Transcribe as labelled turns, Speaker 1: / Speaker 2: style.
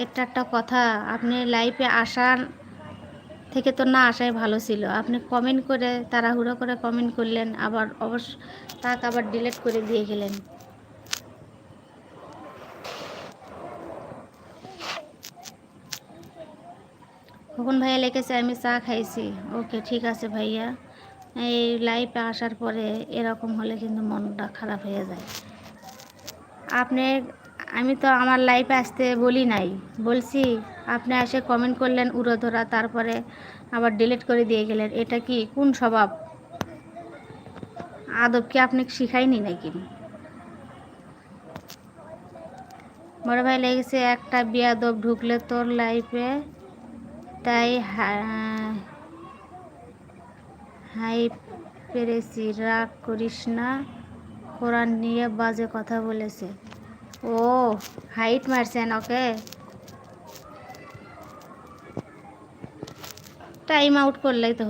Speaker 1: এটা একটা কথা, আপনি লাইভে আসার থেকে তো না আসাই ভালো ছিল। আপনি কমেন্ট করে তাড়াহুড়ো করে কমেন্ট করলেন, আবার তাকে আবার ডিলিট করে দিয়ে গেলেন। কখন ভাইয়া লিখেছে আমি চা খাইছি। ওকে, ঠিক আছে ভাইয়া। এই লাইভে আসার পরে এরকম হলে কিন্তু মনটা খারাপ হয়ে যায়। আপনি, আমি তো আমার লাইফে আসতে বলি নাই, বলছি আপনি এসে কমেন্ট করলেন উড়োধরা, তারপরে আবার ডিলিট করে দিয়ে গেলেন। এটা কি কোন স্বভাব? আদব কি আপনি শিখাইনি নাকি? বড় ভাই লেগেছে একটা বিয়াদব ঢুকলে তোর লাইফে, তাই হাই পেরেছি, রাগ করিস না, কোরআন নিয়ে বাজে কথা বলেছে। ও, হাইট মারছেন ওকে, টাইম আউট করলেই তো হলো।